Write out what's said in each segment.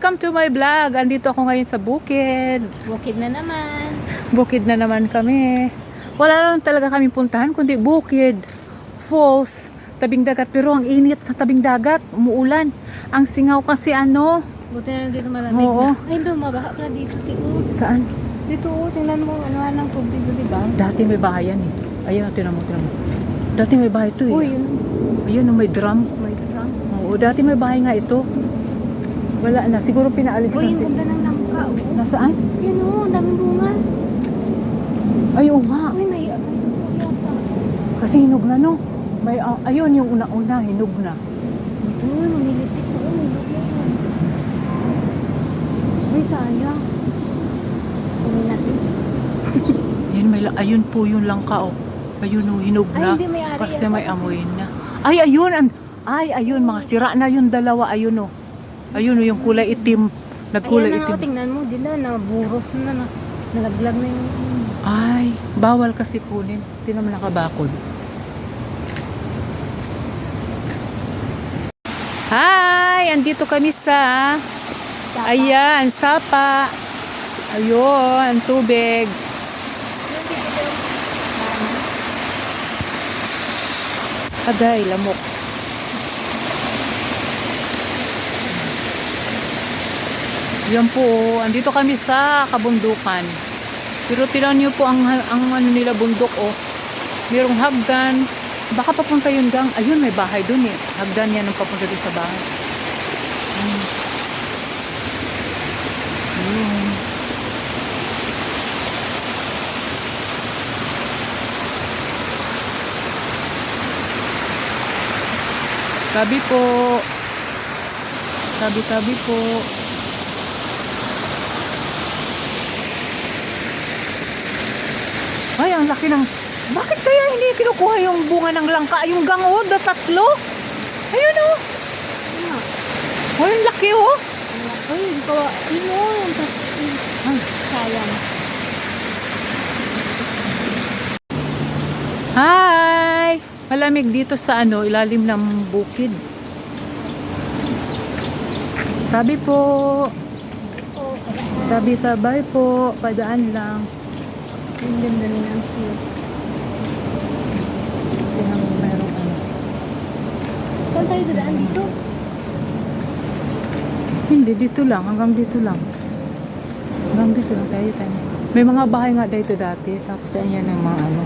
Welcome to my vlog. Andito ako ngayon sa bukid. Bukid na naman. Bukid na naman kami. Wala lang talaga kami puntahan kundi bukid, falls, tabing dagat. Pero ang init sa tabing dagat, umuulan. Ang singaw kasi ano. Buti na dito malamig Oo. na. Ay, bumabaha pala dito, tiko. Saan? Dito, tingnan mo, ano ng tubig, di ba? Dati may bahay yan eh. Ayun, tinan mo. Dati may bahay ito eh. Uy, yun. Ayun, may drum. May drum. Oo, dati may bahay nga ito. Wala na. Siguro pinaalis Uy, na yung ganda ng langka, oh. Nasaan? Yan, oh, daming bunga. Ay, oo nga. Uy, may yata. Kasi hinog na no. May, ayun, yung una-una, hinog na. Ito, lumilipit na, oh, may lupit. Uy, sayang. Kunin natin. Ayun po yung langka oh. Ayun oh, hinog Ay, na. hindi, may ari Kasi yan. may amoy na. Ay, ayun. Ayun, mga sira na yung dalawa. Ayun oh. Ayun oh, yung kulay itim. Nagkulay Ayan na nga, oh, itim. tingnan mo, dila, naburos na, nalaglag na yung... Ay, bawal kasi kunin. Hindi naman nakabakod. Hi! Andito kami sa... Ayan, Sapa. Ayun, tubig. Agay, lamok. Yan po, andito kami sa kabundukan. Pero tinan niyo po ang ano nila bundok oh. Merong hagdan. Baka papunta yun gang. Ayun, may bahay dun eh. Hagdan yan ang papunta dun sa bahay. Ayun. Tabi po. Tabi po. Ay, ang laki ng... Bakit kaya hindi kinukuha yung bunga ng langka? Yung gangod, tatlo? Ayun oh. Oh, yung laki oh. Uy, kawa, yun, Ay. sayang. Hi! Malamig dito sa ano, ilalim ng bukid. Tabi po. Tabi-tabay po. Padaan lang. Ang ganda rin ang cute. Tingnan mo, merong ano. Saan tayo dadaan dito? Hindi, dito lang. Hanggang dito lang. Hanggang dito lang tayo. May mga bahay nga dito dati. Tapos ayan ang mga ano.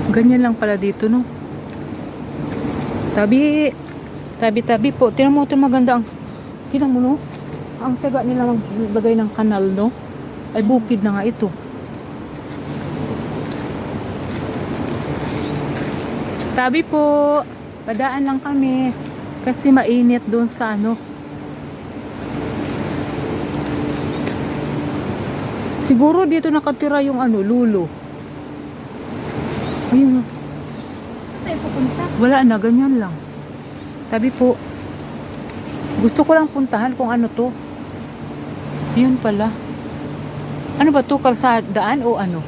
Ganyan lang pala dito, no? Tabi. Tabi po. Tingnan mo ito maganda ang... Tingnan mo, no? Ang tiyaga nila maglagay ng kanal, no? Ay bukid na nga ito. Tabi po. Padaan lang kami. Kasi mainit doon sa ano. Siguro dito nakatira yung ano, lulo. Ayun. Saan tayo pupunta? Wala na, ganyan lang. Tabi po. Gusto ko lang puntahan kung ano to. Yun pala. Ano ba to? Kalsadaan o ano?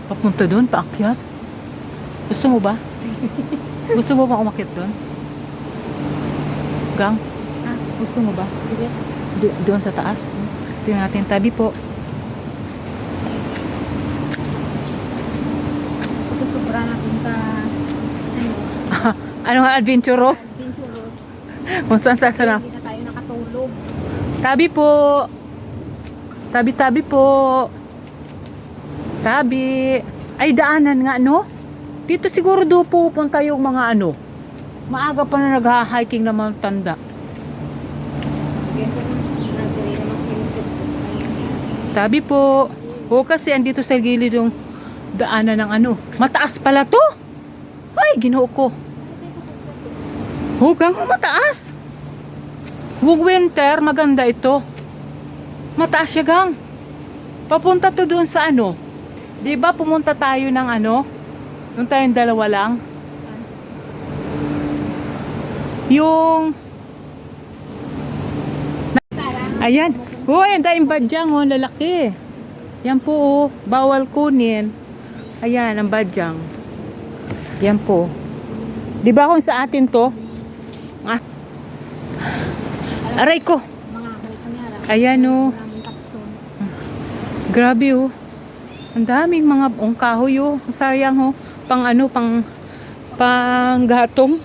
Papunta doon? Paakyat? Gusto mo ba? Gusto mo ba umakyat doon? Gang? Ha? Gusto mo ba? Sige. Doon sa taas? Tingnan natin. Tabi po. Susubra natin ka, ano, Ano nga? Adventurous? adventurous. Kung saan saan na. Hindi na tayo nakatulog. Tabi po. Tabi po. Tabi. Ay, daanan nga, no? Dito siguro doon pupunta yung mga ano. Maaga pa na nag-hiking na mga tanda. Tabi po. O kasi andito sa gilid yung daanan ng ano. Mataas pala to. Ay, ginoo ko. Hugang mataas. Huwag winter, maganda ito. Mataas siya gang. Papunta to doon sa ano. 'Di ba pumunta tayo ng ano? Doon tayong dalawa lang. Yung ayan. Hoy, ang daing badyang oh, lalaki. Yan po oh, bawal kunin. Ayan ang badyang. Yan po. Di ba kung sa atin to? Ah, aray ko. Mga kami-kamera. Ayan oh. Maraming takson. Grabe oh. Ang daming mga kahoy oh. Sayang oh. Pang ano, pang gatong.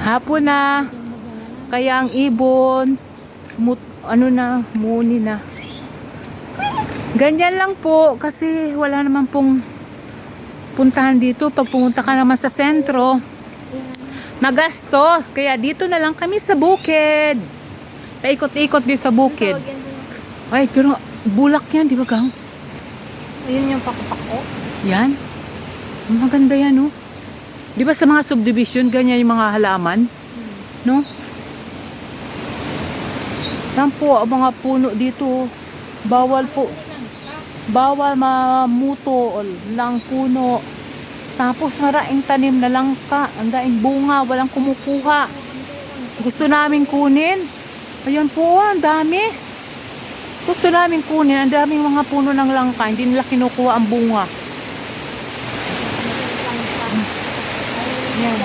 Hapon na. Kaya ang ibon, muni na. Ganyan lang po kasi wala naman pong puntahan dito. Pag pumunta ka naman sa sentro, magastos. Kaya dito na lang kami sa bukid. Paikot-ikot din sa bukid. Tawag yan doon. Ay, pero bulak yan, di ba gang? Ayun yung pakupako. Yan. Maganda yan, no? Di ba sa mga subdivision, ganyan yung mga halaman? No? Yan po, ang mga puno dito. Bawal po. Bawal mamuto lang puno. Tapos maraming tanim na langka. Ang daing bunga, walang kumukuha. Gusto namin kunin. Ayan po, ang dami. Gusto namin kunin. Ang daming mga puno ng langka. Hindi nila kinukuha ang bunga. Yan.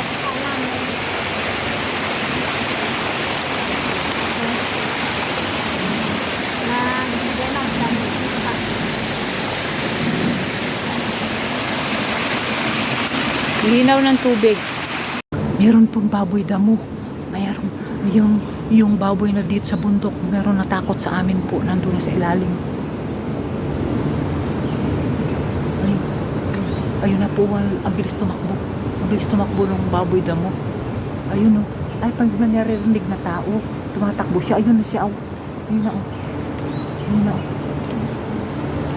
Linaw ng tubig. Meron pong baboy damo. Mayroon yung baboy na dito sa bundok. Meron natakot sa amin po. Nandun na sa ilalim. Ay, ayun na po. Ang bilis tumakbo. Ang bilis tumakbo ng baboy damo. Ayun o. Ay, pag nangyarinig na tao, tumatakbo siya. Ayun na siya. Oh. Ayun na o. Ayun na o.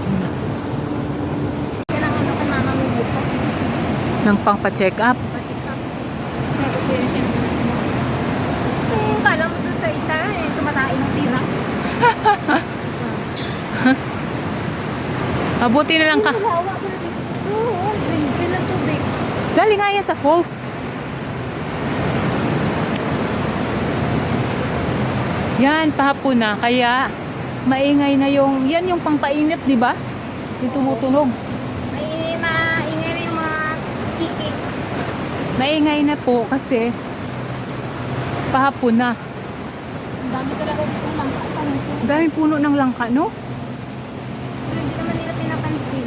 Ayun na. Kailangan ano ka mama mo bukas. Nang pang-pa-check up. Pa-check up. Sabi ko yun siya. Kala mo dun sa isa, tumatain ng tira. Mabuti na lang ka. Hawa ko na dito. Oo, green ng tubig. Galing nga yan sa falls. Yan, pahapon na. Kaya, maingay na yung, yan yung pangpainit, di ba? Yung tumutunog. Maingay yung mga kiki. Maingay na po kasi pahapon na. Ang dami talaga dito ng langka. Ang daming puno ng langka, no? Hindi naman nila pinapansin.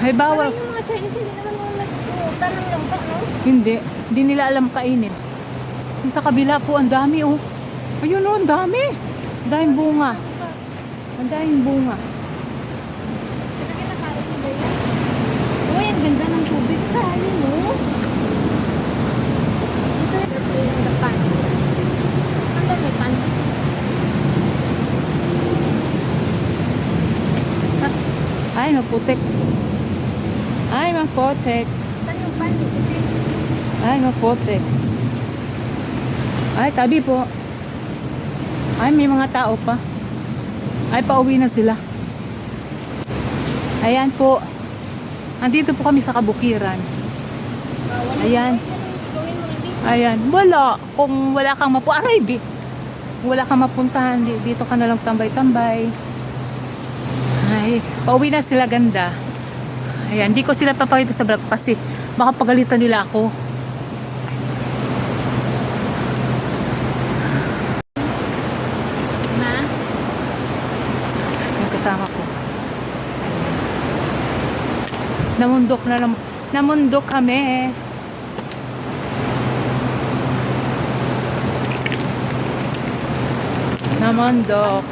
Ay, bawal. Parang yung mga Chinese, hindi naman mga nagtuutan ng langka, no? Hindi. Hindi nila alam kainin. Yung sa kabila po, ang dami, oh. Ayun, oh, ang dami. Ang daming bunga. Ang daming bunga. Pero kinakain nila yan. Uy, ang ganda ng tubig. Kali mo. Ito yung dapan. Ang dami, panty. Ay, maputik. Ay, maputik. Saan yung panty? Ay, maputik. Ay, tabi po. Ay, may mga tao pa. Ay, pauwi na sila. Ayan po. Andito po kami sa kabukiran. Ayan. Gawin mo rin. Ayan. Wala. Kung wala kang aray, bi. Kung wala kang mapuntahan, dito ka na lang tambay-tambay. Ay, pauwi na sila, ganda. Ayan, di ko sila papakita sa vlog kasi baka pagalitan nila ako. Ma? Yung kasama ko. Namundok kami. Namundok.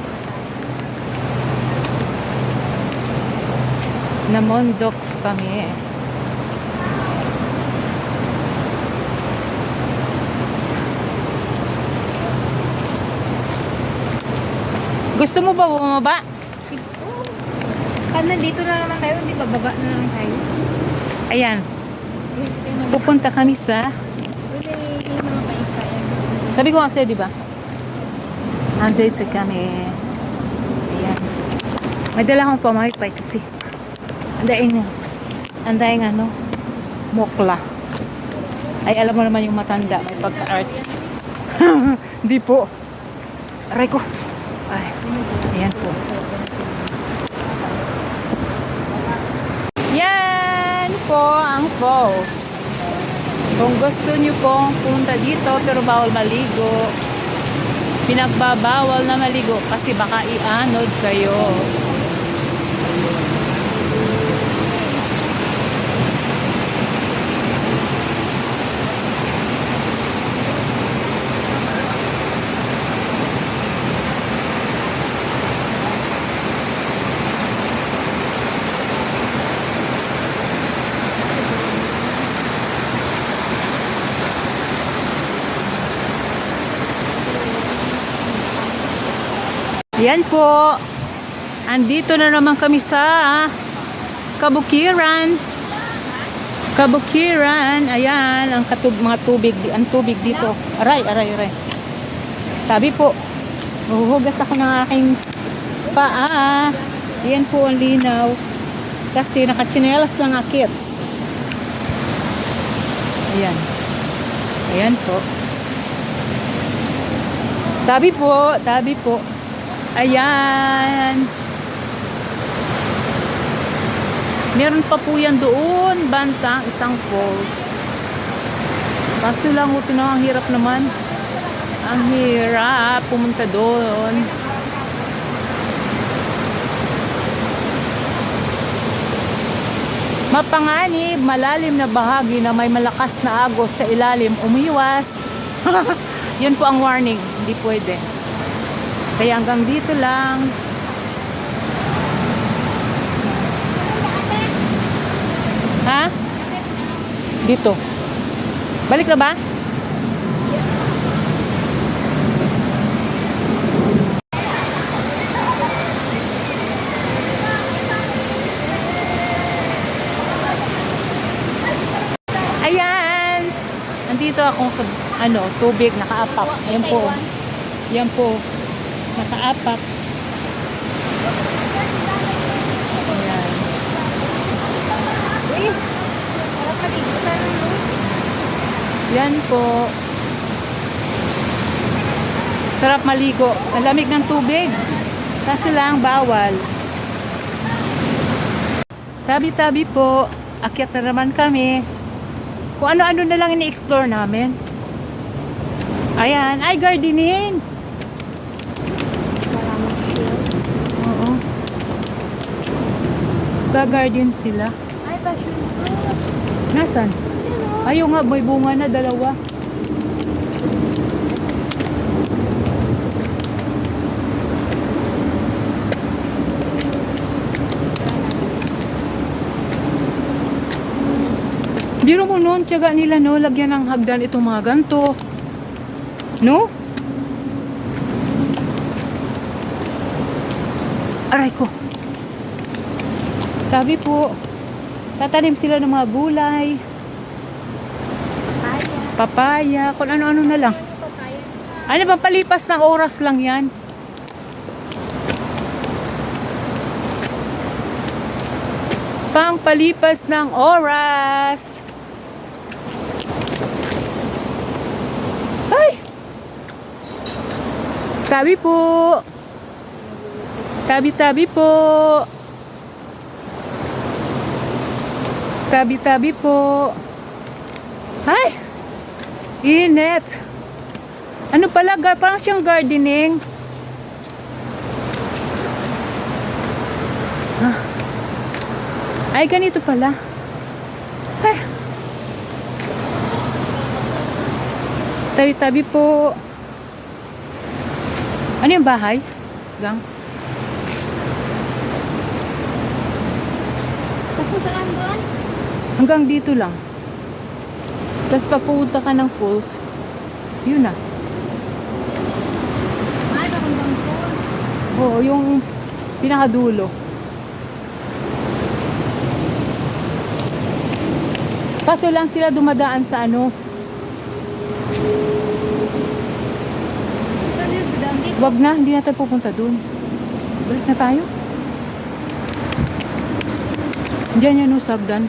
Namondoks kami. Gusto mo ba bumaba? Nandito na naman tayo, hindi bababa na lang tayo. Ayan. Hindi tayo mag- Pupunta kami sa... Pwede yung mga pa-inspire. Sabi ko nga sa'yo, di ba? Andito kami. Ayan. May dala akong pamahipay kasi. Andaing ano, mokla. Ay, alam mo naman yung matanda, may pagka-arts. Hindi po. Aray ko. Ay, ayan po. Yan! po ang falls. Kung gusto nyo pong punta dito pero bawal maligo, pinagbabawal na maligo kasi baka ianod kayo. Yan po. Andito na naman kami sa Kabukiran. Kabukiran. Ayan, ang mga tubig, ang tubig dito. Aray. Sabi po, huhugas ako ng aking paa. Yan po ang linaw. Kasi nakachinelas lang akits. Ayan. Ayan po. Tabi po. Ayan. Meron pa po yan doon, bantang isang falls. Kaso lang, ito na ang hirap naman. Ang hirap pumunta doon. Mapanganib, malalim na bahagi na may malakas na agos sa ilalim, umiwas. Yun po ang warning, hindi pwede. Kaya hanggang dito lang. Ha? Dito. Balik na ba? Ayan. Nandito ako sa tubig nakaapak. Ayan po. Yan po. Nakaapak. Ayan. Yan po. Sarap maligo. Ang lamig ng tubig. Kasi lang bawal. Tabi-tabi po. Akyat na naman kami. Kung ano-ano na lang ini-explore namin. Ayan. Ay, gardening. Oo. Ga-garden sila. Ay, passion fruit. Nasaan? Ayaw nga, may bunga na dalawa. Biro mo noon, tiyaga nila no, lagyan ng hagdan itong mga ganto. No? Aray ko. Sabi po, tatanim sila ng mga gulay, papaya, kung ano-ano na lang. Ano ba, palipas ng oras lang yan. Pang palipas ng oras. Ay! Tabi po. Tabi-tabi po. Tabi-tabi po. Ay! Init. Ano pala? Parang siyang gardening. Ay, ganito pala. Ay. Tabi-tabi po. Ano yung bahay? Gang? Tapos saan doon? Hanggang dito lang. Tapos pag pumunta ka ng falls, yun na. Ay, bakang bang falls? Oo, yung pinakadulo. Kaso lang sila dumadaan sa ano. Saan yung budang dito? Wag na, hindi natin pupunta dun. Balik na tayo. Diyan yan o, sagdan.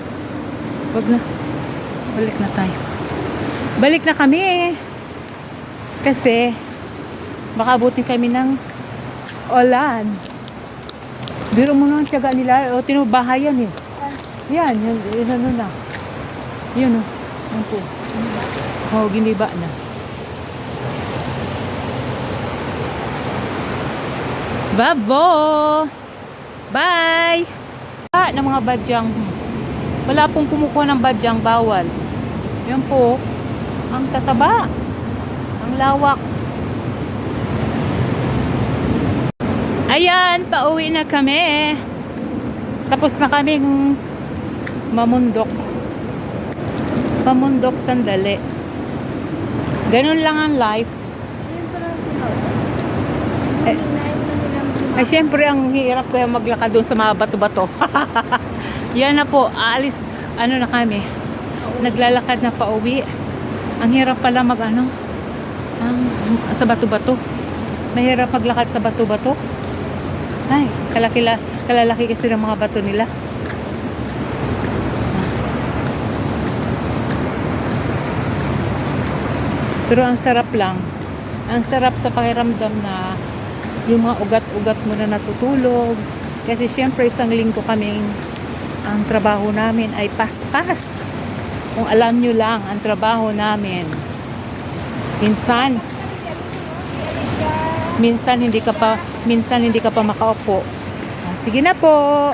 Wag na. Balik na tayo. Balik na kami. Kasi, baka abutin kami ng ulan. Biro mo nung tiyaga nila. O, tinubahayan eh. Yan, yun ano na. Yun o. Yan po. Oh, giniba na. Babo! Bye! Ng mga badyang. Wala pong kumukuha ng badyang, bawal. Yan po. Ang tataba. Ang lawak. Ayan, pauwi na kami. Tapos na kaming mamundok. Pamundok sandali. Ganun lang ang life. Ayun pala ang tinawa. Ay Syempre, ang hirap kaya maglakad doon sa mga bato-bato. Yan na po, aalis, ano na kami. Naglalakad na pauwi. Ang hirap pala sa bato-bato. Mahirap maglakad sa bato-bato. Ay, kalalaki kasi ng mga bato nila. Pero ang sarap lang. Ang sarap sa pakiramdam na yung mga ugat-ugat mo na natutulog. Kasi syempre isang linggo kaming ang trabaho namin ay paspas. Kung alam nyo lang, ang trabaho namin. Minsan hindi ka pa makaupo. Sige na po.